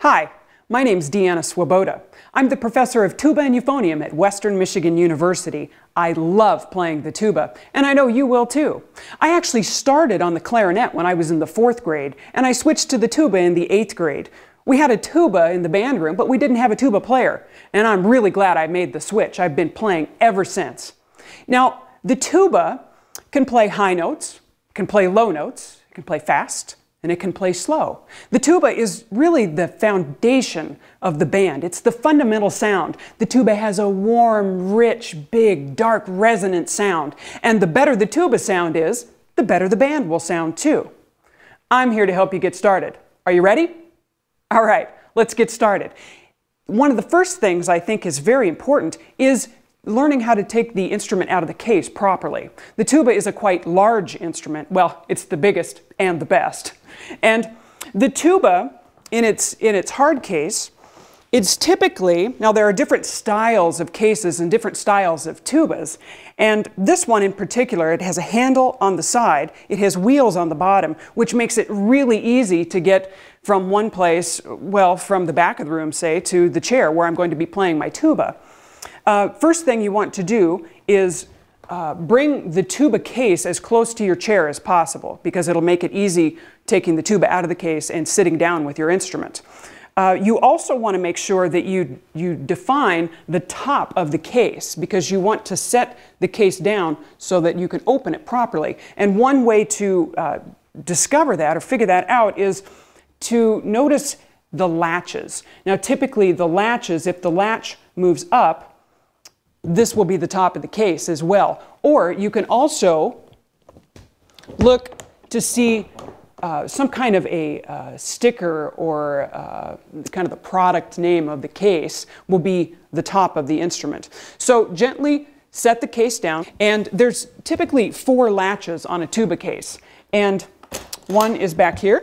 Hi, my name's Deanna Swoboda. I'm the professor of tuba and euphonium at Western Michigan University. I love playing the tuba, and I know you will too. I actually started on the clarinet when I was in the 4th grade, and I switched to the tuba in the 8th grade. We had a tuba in the band room, but we didn't have a tuba player, and I'm really glad I made the switch. I've been playing ever since. Now, the tuba can play high notes, can play low notes, it can play fast, and it can play slow. The tuba is really the foundation of the band. It's the fundamental sound. The tuba has a warm, rich, big, dark, resonant sound. And the better the tuba sound is, the better the band will sound too. I'm here to help you get started. Are you ready? All right, let's get started. One of the first things I think is very important is learning how to take the instrument out of the case properly. The tuba is a quite large instrument. Well, it's the biggest and the best. And the tuba, in its hard case, it's typically, now there are different styles of cases and different styles of tubas, and this one in particular, it has a handle on the side, it has wheels on the bottom, which makes it really easy to get from one place, well, from the back of the room, say, to the chair where I'm going to be playing my tuba. First thing you want to do is bring the tuba case as close to your chair as possible, because it'll make it easy taking the tuba out of the case and sitting down with your instrument. You also want to make sure that you define the top of the case, because you want to set the case down so that you can open it properly. And one way to discover that or figure that out is to notice the latches. Now typically the latches, if the latch moves up, this will be the top of the case as well. Or you can also look to see some kind of a sticker or kind of the product name of the case will be the top of the instrument. So gently set the case down, and there's typically 4 latches on a tuba case, and one is back here.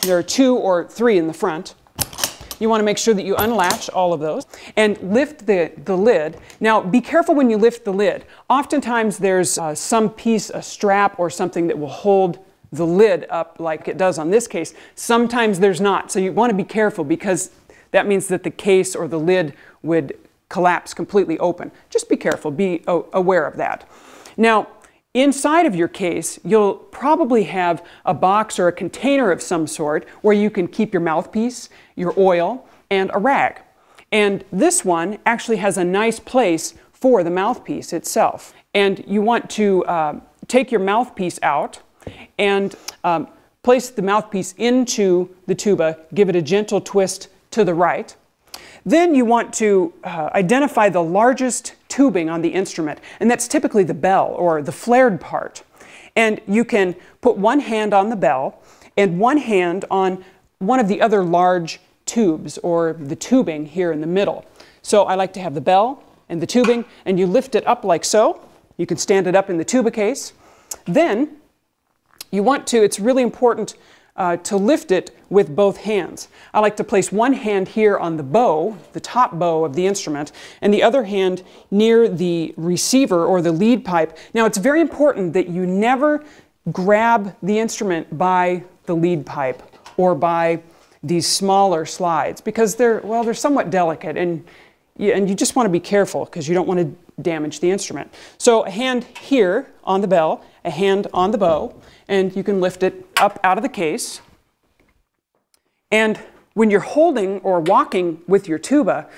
There are 2 or 3 in the front. You want to make sure that you unlatch all of those and lift the lid. Now be careful when you lift the lid. Oftentimes there's some piece, a strap or something that will hold the lid up like it does on this case. Sometimes there's not, so you want to be careful, because that means that the case or the lid would collapse completely open. Just be careful, be aware of that. Now, inside of your case, you'll probably have a box or a container of some sort where you can keep your mouthpiece, your oil, and a rag. And this one actually has a nice place for the mouthpiece itself. And you want to take your mouthpiece out and place the mouthpiece into the tuba, give it a gentle twist to the right. Then you want to identify the largest tubing on the instrument, and that's typically the bell or the flared part. And you can put one hand on the bell and one hand on one of the other large tubes or the tubing here in the middle. So I like to have the bell and the tubing, and you lift it up like so. You can stand it up in the tuba case. Then you want to, it's really important to lift it with both hands. I like to place one hand here on the bow, the top bow of the instrument, and the other hand near the receiver or the lead pipe. Now it's very important that you never grab the instrument by the lead pipe or by these smaller slides, because they're somewhat delicate, and you just want to be careful because you don't want to damage the instrument. So a hand here on the bell, a hand on the bow, and you can lift it up out of the case. And when you're holding or walking with your tuba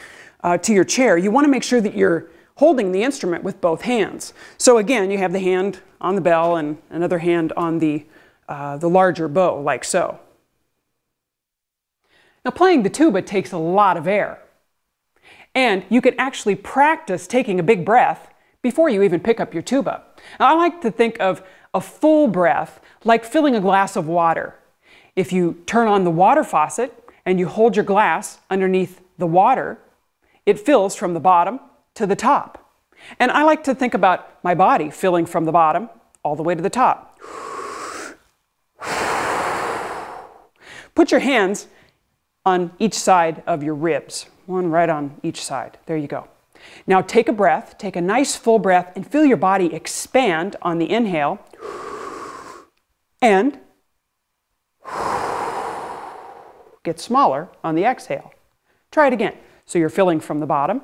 to your chair, you want to make sure that you're holding the instrument with both hands. So again, you have the hand on the bell and another hand on the larger bow, like so. Now playing the tuba takes a lot of air. And you can actually practice taking a big breath before you even pick up your tuba. Now, I like to think of a full breath like filling a glass of water. If you turn on the water faucet and you hold your glass underneath the water, it fills from the bottom to the top. And I like to think about my body filling from the bottom all the way to the top. Put your hands on each side of your ribs, one right on each side. There you go. Now take a breath, take a nice full breath, and feel your body expand on the inhale and gets smaller on the exhale. Try it again. So you're filling from the bottom,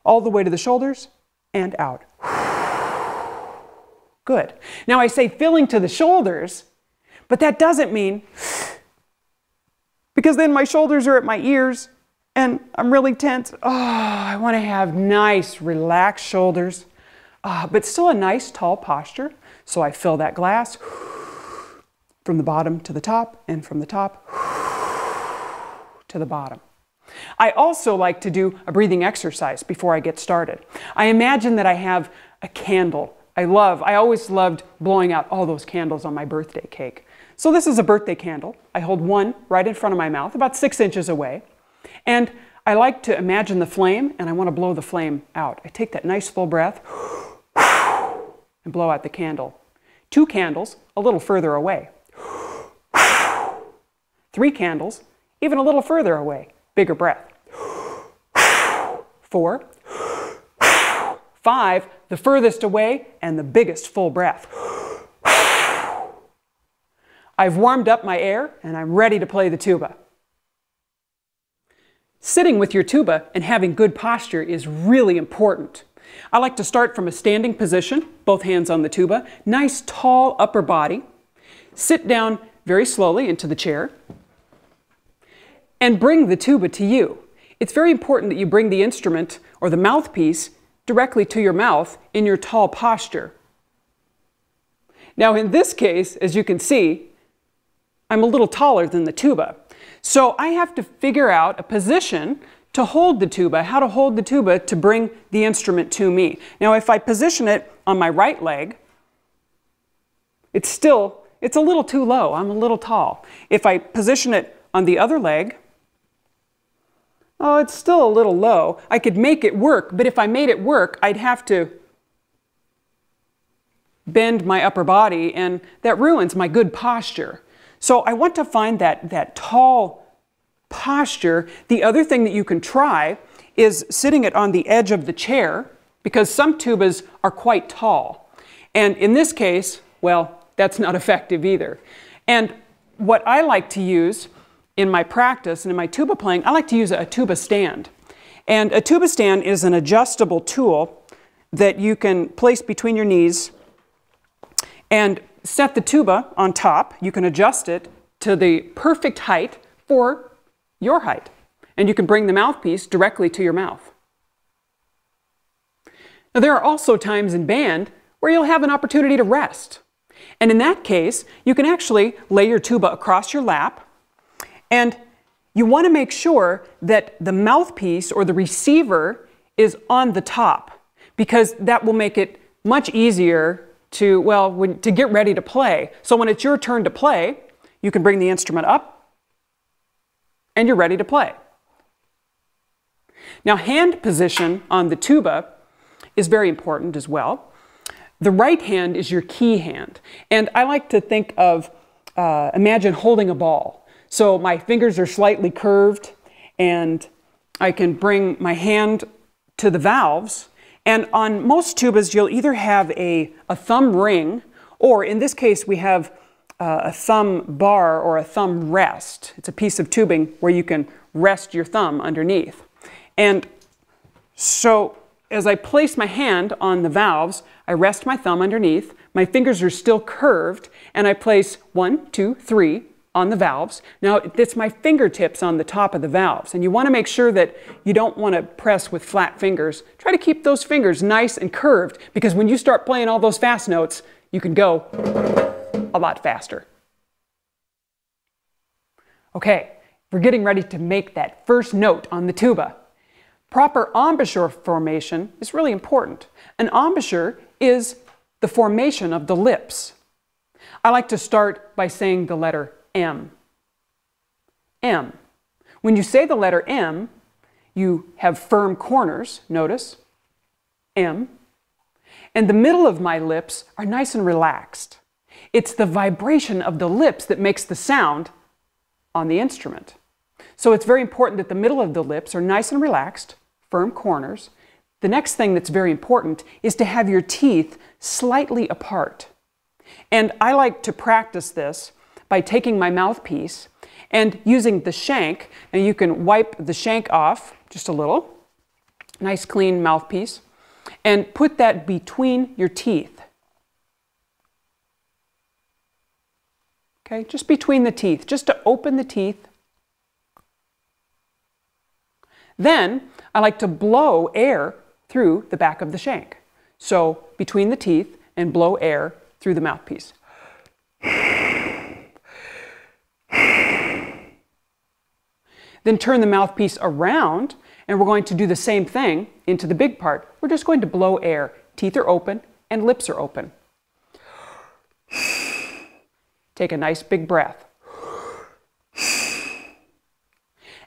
all the way to the shoulders, and out. Good. Now I say filling to the shoulders, but that doesn't mean, because then my shoulders are at my ears, and I'm really tense. Oh, I want to have nice, relaxed shoulders, but still a nice, tall posture. So I fill that glass from the bottom to the top, and from the top to the bottom. I also like to do a breathing exercise before I get started. I imagine that I have a candle. I always loved blowing out all those candles on my birthday cake. So this is a birthday candle. I hold one right in front of my mouth, about 6 inches away. And I like to imagine the flame, and I want to blow the flame out. I take that nice full breath and blow out the candle. 2 candles, a little further away. 3 candles, even a little further away. Bigger breath. 4, 5, the furthest away, and the biggest full breath. I've warmed up my air, and I'm ready to play the tuba. Sitting with your tuba and having good posture is really important. I like to start from a standing position, both hands on the tuba, nice tall upper body. Sit down very slowly into the chair and bring the tuba to you. It's very important that you bring the instrument or the mouthpiece directly to your mouth in your tall posture. Now in this case, as you can see, I'm a little taller than the tuba. So I have to figure out a position to hold the tuba, how to hold the tuba to bring the instrument to me. Now if I position it on my right leg, it's a little too low. I'm a little tall. If I position it on the other leg, oh, it's still a little low. I could make it work, but if I made it work, I'd have to bend my upper body, and that ruins my good posture. So I want to find that tall posture. The other thing that you can try is sitting it on the edge of the chair, because some tubas are quite tall. And in this case, well, that's not effective either. And what I like to use in my practice and in my tuba playing, I like to use a tuba stand. And a tuba stand is an adjustable tool that you can place between your knees and set the tuba on top. You can adjust it to the perfect height for your height. And you can bring the mouthpiece directly to your mouth. Now there are also times in band where you'll have an opportunity to rest. And in that case, you can actually lay your tuba across your lap, and you want to make sure that the mouthpiece or the receiver is on the top, because that will make it much easier to get ready to play. So when it's your turn to play, you can bring the instrument up and you're ready to play. Now hand position on the tuba is very important as well. The right hand is your key hand, and I like to think of, imagine holding a ball. So my fingers are slightly curved, and I can bring my hand to the valves. And on most tubas, you'll either have a thumb ring, or in this case, we have a thumb bar or a thumb rest. It's a piece of tubing where you can rest your thumb underneath. And so as I place my hand on the valves, I rest my thumb underneath. My fingers are still curved, and I place 1, 2, 3 on the valves. Now it's my fingertips on the top of the valves, and you want to make sure that you don't want to press with flat fingers. Try to keep those fingers nice and curved, because when you start playing all those fast notes, you can go a lot faster. Okay, we're getting ready to make that first note on the tuba. Proper embouchure formation is really important. An embouchure is the formation of the lips. I like to start by saying the letter M. M. When you say the letter M, you have firm corners, notice, M, and the middle of my lips are nice and relaxed. It's the vibration of the lips that makes the sound on the instrument. So it's very important that the middle of the lips are nice and relaxed, firm corners. The next thing that's very important is to have your teeth slightly apart. And I like to practice this by taking my mouthpiece And using the shank, and you can wipe the shank off just a little, nice clean mouthpiece, and put that between your teeth. Okay, just between the teeth, just to open the teeth. Then I like to blow air through the back of the shank. So between the teeth and blow air through the mouthpiece. Then turn the mouthpiece around, and we're going to do the same thing into the big part. We're just going to blow air. Teeth are open and lips are open. Take a nice big breath.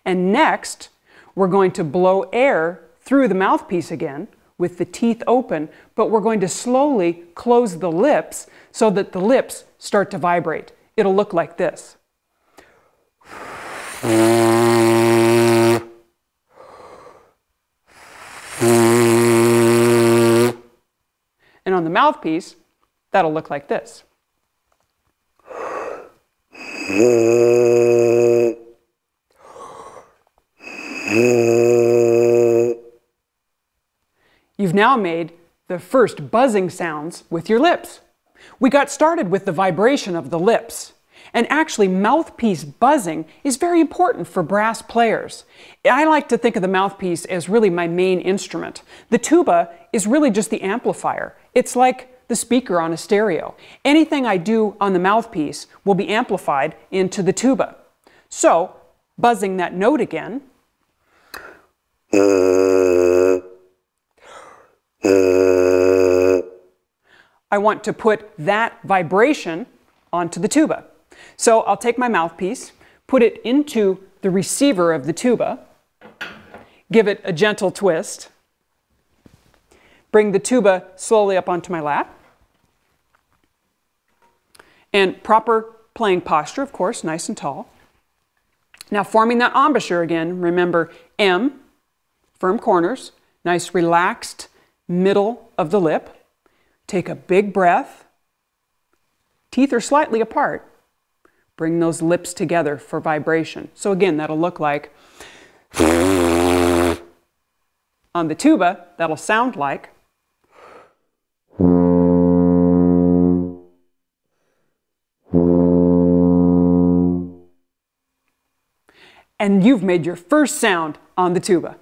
And next, we're going to blow air through the mouthpiece again with the teeth open, but we're going to slowly close the lips so that the lips start to vibrate. It'll look like this. And on the mouthpiece, that'll look like this. You've now made the first buzzing sounds with your lips. We got started with the vibration of the lips. And actually, mouthpiece buzzing is very important for brass players. I like to think of the mouthpiece as really my main instrument. The tuba is really just the amplifier. It's like the speaker on a stereo. Anything I do on the mouthpiece will be amplified into the tuba. So, buzzing that note again. I want to put that vibration onto the tuba. So I'll take my mouthpiece, put it into the receiver of the tuba, give it a gentle twist, bring the tuba slowly up onto my lap, and proper playing posture, of course, nice and tall. Now forming that embouchure again, remember M, firm corners, nice relaxed middle of the lip. Take a big breath. Teeth are slightly apart. Bring those lips together for vibration. So again, that'll look like, on the tuba, that'll sound like, and you've made your first sound on the tuba.